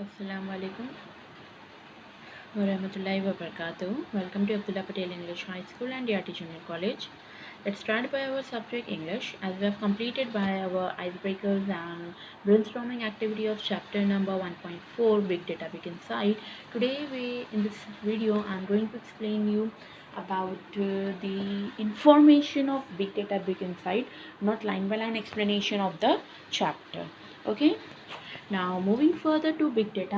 Assalamu alaikum warahmatullahi wabarakatuh. Welcome to Abdullah Patel English High School and DRT Junior College. Let's start by our subject English as we have completed by our icebreakers and brainstorming activity of chapter number 1.4 Big Data Big Insight. Today in this video I'm going to explain you about the information of Big Data Big Insight, not line by line explanation of the chapter. Okay. Now moving further to big data,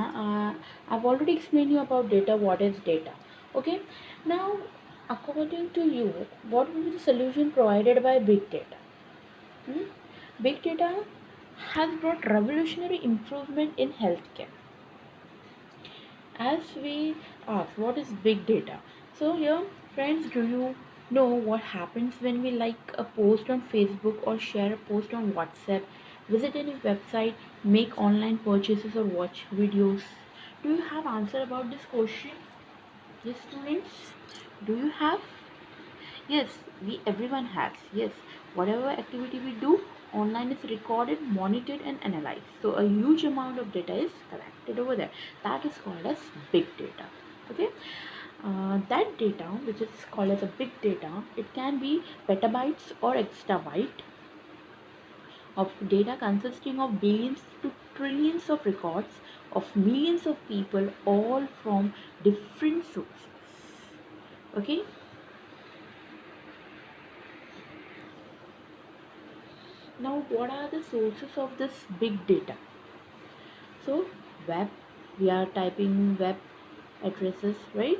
I've already explained you about data, what is data. Okay. Now according to you, what will be the solution provided by big data? Hmm? Big data has brought revolutionary improvement in healthcare. As we ask, what is big data? So here, friends, do you know what happens when we like a post on Facebook or share a post on WhatsApp, visit any website, make online purchases or watch videos? Do you have answer about this question? Yes, students, do you have? Yes, we everyone has. Yes, whatever activity we do online is recorded, monitored, and analyzed. So a huge amount of data is collected over there. That is called as big data. Okay, that data, which is called as a big data, it can be petabytes or exabyte of data consisting of billions to trillions of records of millions of people, all from different sources. Okay. Now, what are the sources of this big data? So, web, we are typing web addresses, right?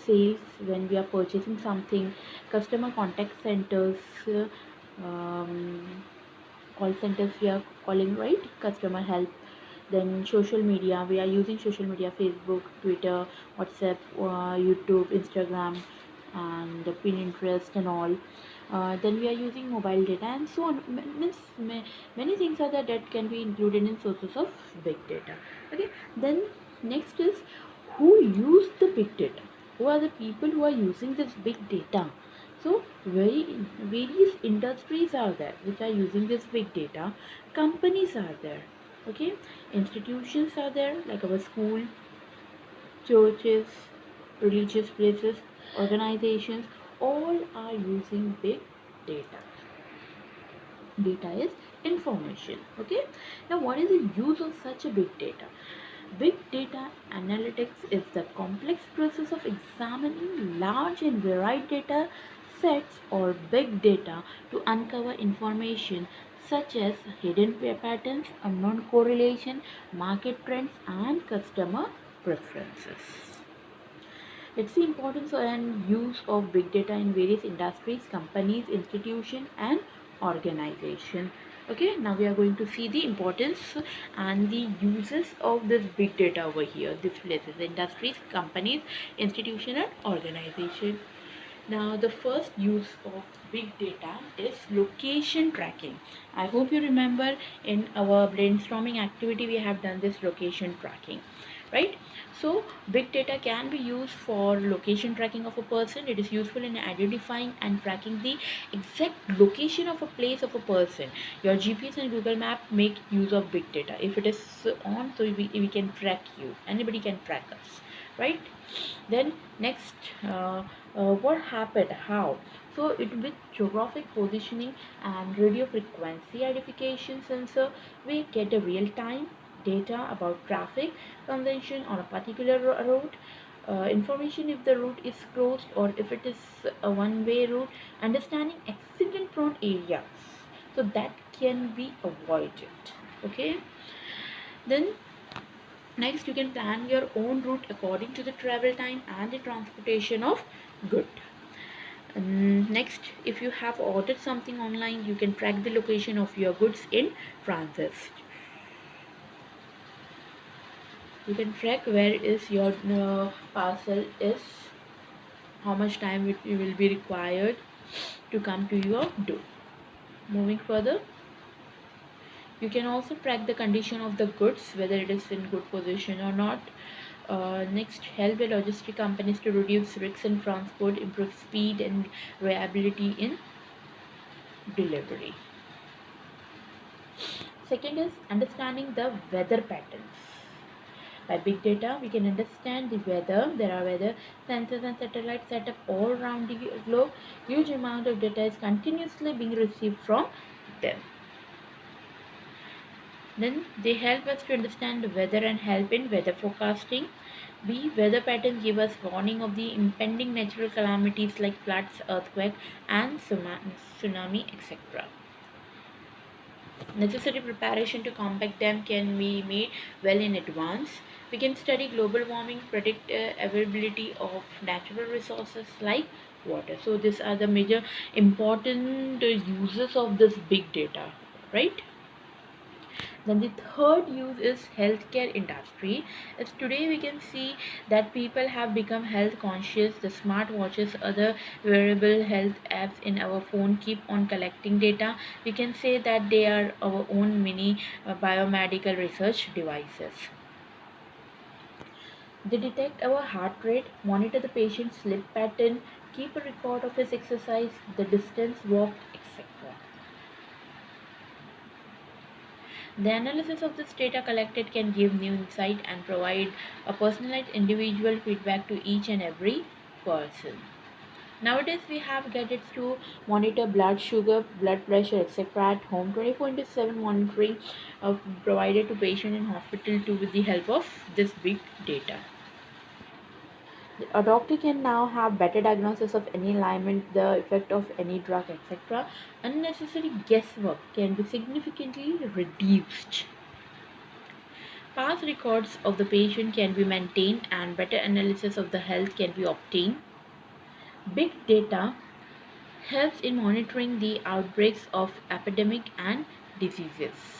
Sales, when we are purchasing something, customer contact centers, um, call centers, we are calling, right? Customer help. Then social media, we are using social media, Facebook, Twitter, WhatsApp, YouTube, Instagram, and Pinterest and all. Then we are using mobile data and so on. Many things are there that can be included in sources of big data. Okay. Then next is who use the big data. Who are the people who are using this big data? So various industries are there which are using this big data. Companies are there. Okay. Institutions are there like our school, churches, religious places, organizations, all are using big data. Data is information. Okay. Now, what is the use of such a big data? Big data analytics is the complex process of examining large and varied data sets or big data to uncover information such as hidden patterns, unknown correlation, market trends, and customer preferences. It's the importance and use of big data in various industries, companies, institutions, and organizations. Okay, now we are going to see the importance and the uses of this big data over here. These places, industries, companies, institution, and organization. Now, the first use of big data is location tracking. I hope you remember in our brainstorming activity we have done this location tracking, right? So, big data can be used for location tracking of a person. It is useful in identifying and tracking the exact location of a place of a person. Your GPS and Google Map make use of big data. If it is on, so we can track you. Anybody can track us, right? Then next, what happened? How? So it with geographic positioning and radio frequency identification sensor, we get a real-time data about traffic congestion on a particular route. Information if the route is closed or if it is a one-way route. Understanding accident-prone areas, so that can be avoided. Okay. Then next, you can plan your own route according to the travel time and the transportation of good. Next, if you have ordered something online, you can track the location of your goods in transit. You can track where is your parcel is, how much time it will be required to come to your door. Moving further, you can also track the condition of the goods, whether it is in good position or not. Next, help the logistic companies to reduce risks in transport, improve speed and reliability in delivery. Second is understanding the weather patterns. By big data, we can understand the weather. There are weather sensors and satellites set up all around the globe. Huge amount of data is continuously being received from them. Then they help us to understand the weather and help in weather forecasting. B. Weather patterns give us warning of the impending natural calamities like floods, earthquake, and tsunami, etc. Necessary preparation to combat them can be made well in advance. We can study global warming, predict availability of natural resources like water. So these are the major important uses of this big data, right? Then the third use is healthcare industry. As today we can see that people have become health conscious. The smartwatches, other wearable health apps in our phone keep on collecting data. We can say that they are our own mini biomedical research devices. They detect our heart rate, monitor the patient's sleep pattern, keep a record of his exercise, the distance walked, etc. The analysis of this data collected can give new insight and provide a personalized individual feedback to each and every person. Nowadays, we have gadgets to monitor blood sugar, blood pressure, etc. at home. 24/7 monitoring provided to patient in hospital too with the help of this big data. A doctor can now have better diagnosis of any ailment, the effect of any drug, etc. Unnecessary guesswork can be significantly reduced. Past records of the patient can be maintained and better analysis of the health can be obtained. Big data helps in monitoring the outbreaks of epidemic and diseases.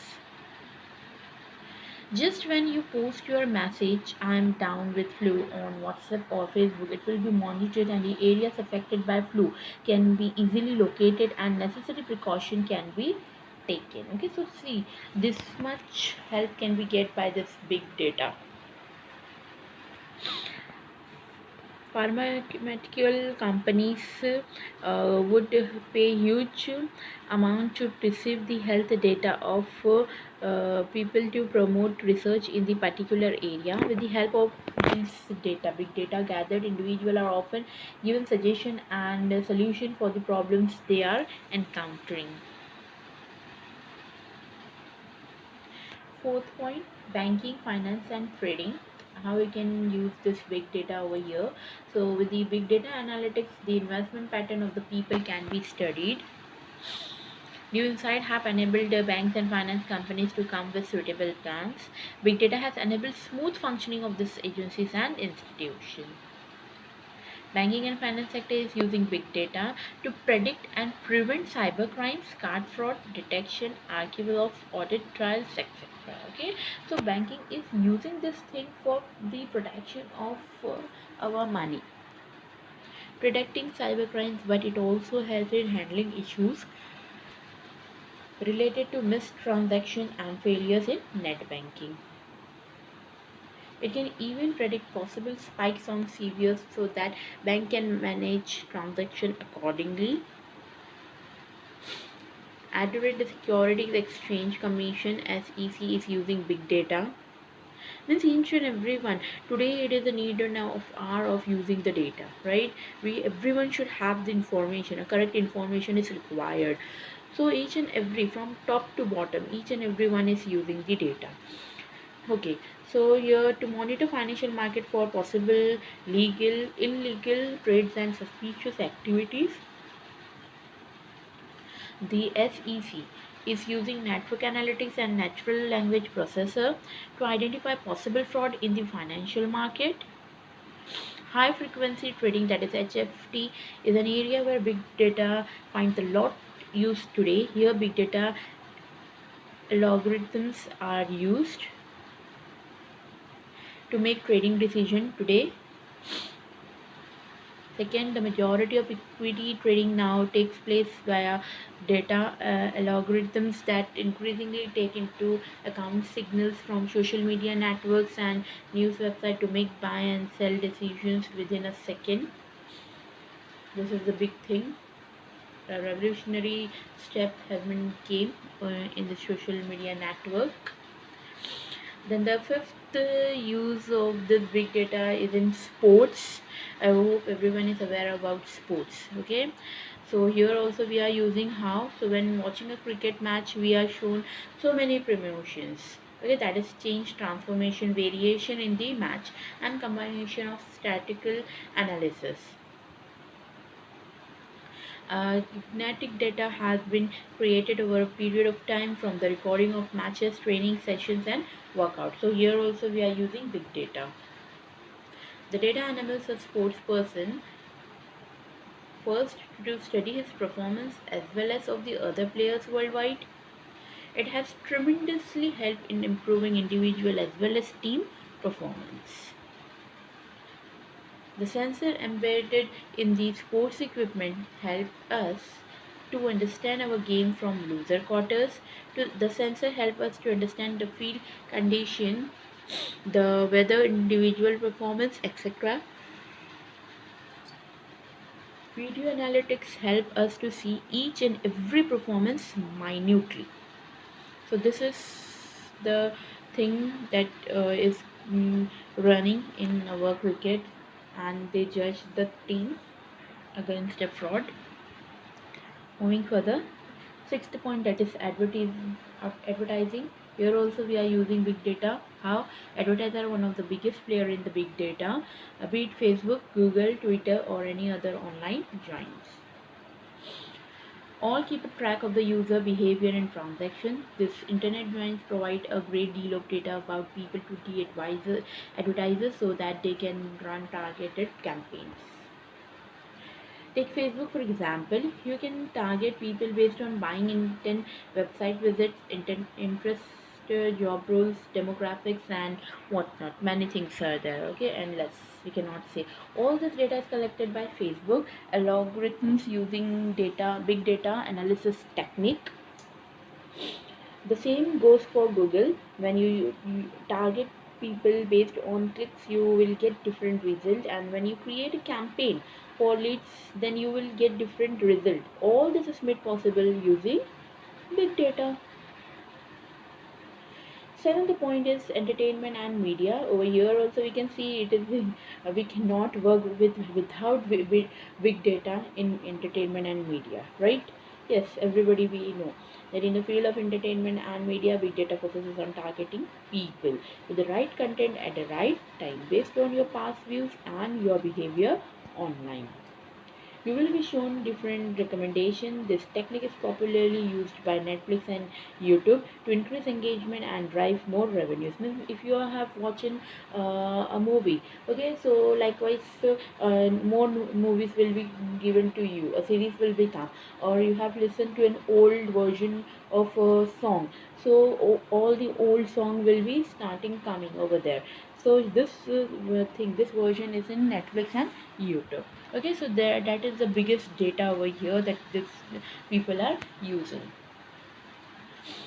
Just when you post your message, I'm down with flu on WhatsApp or Facebook, it will be monitored and the areas affected by flu can be easily located and necessary precaution can be taken. Okay, so see, this much help can be get by this big data. Pharmaceutical companies would pay huge amount to receive the health data of people to promote research in the particular area. With the help of these data, big data gathered, individuals are often given suggestion and solution for the problems they are encountering. Fourth point, banking, finance, and trading. How we can use this big data over here. So, with the big data analytics, the investment pattern of the people can be studied. New Insight have enabled the banks and finance companies to come with suitable plans. Big data has enabled smooth functioning of these agencies and institutions. Banking and finance sector is using big data to predict and prevent cyber crimes, card fraud detection, archival of audit trails, etc. Okay, so banking is using this thing for the protection of our money, predicting cyber crimes, but it also helps in handling issues related to missed transaction and failures in net banking. It can even predict possible spikes on CVS so that bank can manage transaction accordingly. Added the Securities Exchange Commission SEC is using big data. Means each and everyone today it is a need now of hour of using the data, right? We everyone should have the information. A correct information is required. So each and every from top to bottom, each and everyone is using the data. Okay, so here to monitor financial market for possible legal, illegal trades and suspicious activities, the SEC is using network analytics and natural language processor to identify possible fraud in the financial market. High frequency trading, that is HFT, is an area where big data finds a lot used today. Here big data algorithms are used to make trading decision today. Second, the majority of equity trading now takes place via data algorithms that increasingly take into account signals from social media networks and news websites to make buy and sell decisions within a second. This is the big thing. A revolutionary step has been came in the social media network. Then the fifth use of this big data is in sports. I hope everyone is aware about sports. Okay, so here also we are using how. So when watching a cricket match, we are shown so many promotions. Okay, that is change, transformation, variation in the match, and combination of statistical analysis. Kinetic data has been created over a period of time from the recording of matches, training sessions, and workouts. So here also we are using big data. The data analysts a sports person first to study his performance as well as of the other players worldwide. It has tremendously helped in improving individual as well as team performance. The sensor embedded in the sports equipment help us to understand our game from loser quarters. The sensor help us to understand the field condition, the weather, individual performance, etc. Video analytics help us to see each and every performance minutely. So this is the thing that is running in our cricket, and they judge the team against a fraud. Moving further, sixth point, that is advertising. Here also we are using big data. How? Advertisers are one of the biggest player in the big data, be it Facebook, Google, Twitter, or any other online giants. All keep a track of the user behavior and transactions. This internet giants provide a great deal of data about people to the advertisers so that they can run targeted campaigns. Take Facebook for example. You can target people based on buying intent, website visits, intent, interest, job roles, demographics, and whatnot. Many things are there. Okay, and we cannot say all this data is collected by Facebook algorithms using big data analysis technique. The same goes for Google. When you target people based on clicks, you will get different result. And when you create a campaign for leads, then you will get different result. All this is made possible using big data. Seventh point is entertainment and media. Over here also we can see it is we cannot work without big data in entertainment and media, right? Yes, everybody we know that in the field of entertainment and media, big data focuses on targeting people with the right content at the right time based on your past views and your behavior online. You will be shown different recommendations. This technique is popularly used by Netflix and YouTube to increase engagement and drive more revenues. Means if you have watching a movie, okay, so likewise, more movies will be given to you. A series will become, or you have listened to an old version of a song. So all the old song will be starting coming over there. So this version is in Netflix and YouTube. Okay, so there that is the biggest data over here that this people are using.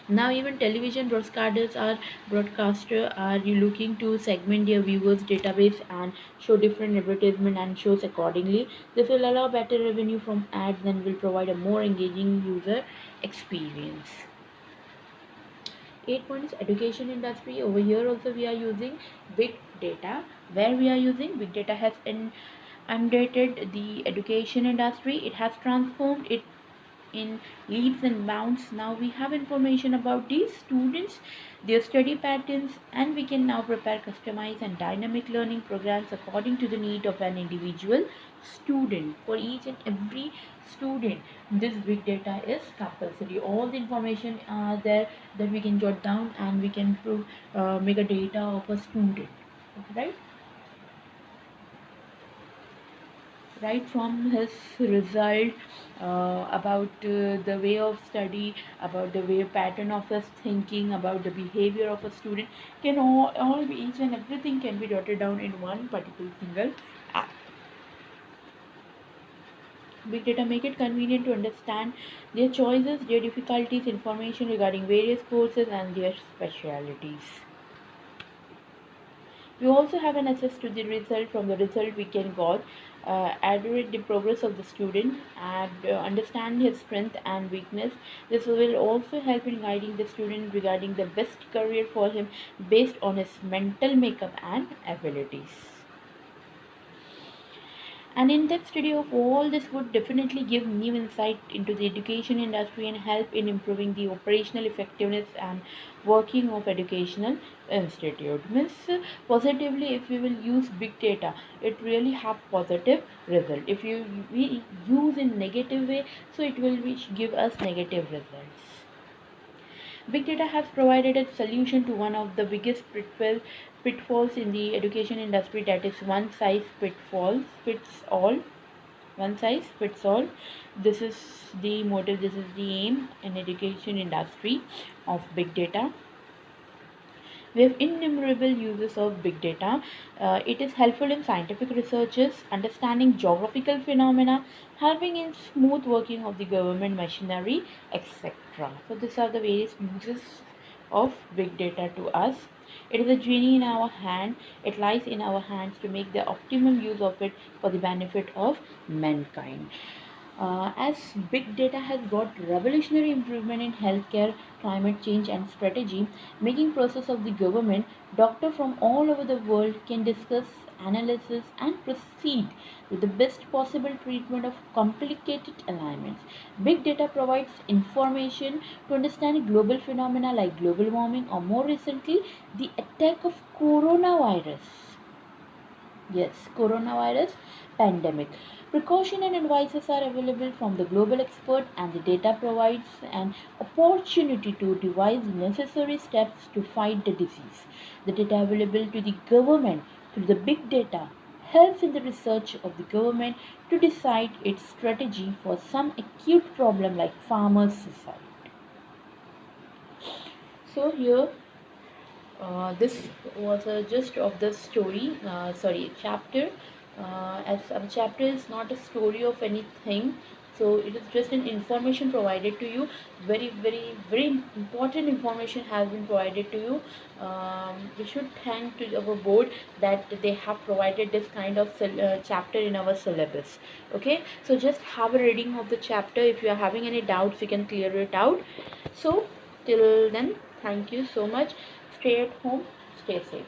Now even television broadcaster are you looking to segment their viewers database and show different advertisement and shows accordingly. This will allow better revenue from ads and will provide a more engaging user experience. 8 points education industry. Over here also we are using big data. Where we are using big data has undated the education industry. It has transformed it in leaps and bounds. Now we have information about these students, their study patterns, and we can now prepare customized and dynamic learning programs according to the need of an individual student. For each and every student, this big data is compulsory. All the information are there that we can jot down and we can make a data of a student, right? Right from his result, about the way of study, about the way pattern of his thinking, about the behavior of a student, can all be, each and everything can be jotted down in one particular single app. Big data make it convenient to understand their choices, their difficulties, information regarding various courses and their specialities. We also have an access to the result. From the result we can got evaluate the progress of the student and understand his strength and weakness. This will also help in guiding the student regarding the best career for him based on his mental makeup and abilities. An in-depth study of all this would definitely give new insight into the education industry and help in improving the operational effectiveness and working of educational institute. Means positively, if we will use big data, it really have positive result. If we use in negative way, so it will give us negative results. Big data has provided a solution to one of the biggest pitfalls in the education industry, that is one size fits all. One size fits all. This is the motive, this is the aim in education industry of big data. We have innumerable uses of big data. It is helpful in scientific researches, understanding geographical phenomena, helping in smooth working of the government machinery, etc. So these are the various uses of big data to us. It is a genie in our hand. It lies in our hands to make the optimum use of it for the benefit of mankind. As big data has got revolutionary improvement in healthcare, climate change, and strategy, making process of the government, doctors from all over the world can discuss, analysis, and proceed with the best possible treatment of complicated alignments. Big data provides information to understand global phenomena like global warming or more recently the attack of coronavirus. Yes, coronavirus pandemic. Precaution and advices are available from the global expert, and the data provides an opportunity to devise necessary steps to fight the disease. The data available to the government through the big data helps in the research of the government to decide its strategy for some acute problem like farmers' suicide. So here this was a gist of the story, chapter. As a chapter is not a story of anything, so it is just an information provided to you. Very, very, very important information has been provided to you. We should thank to our board that they have provided this kind of chapter in our syllabus. Okay, so just have a reading of the chapter. If you are having any doubts, you can clear it out. So till then, thank you so much. Stay at home, stay safe.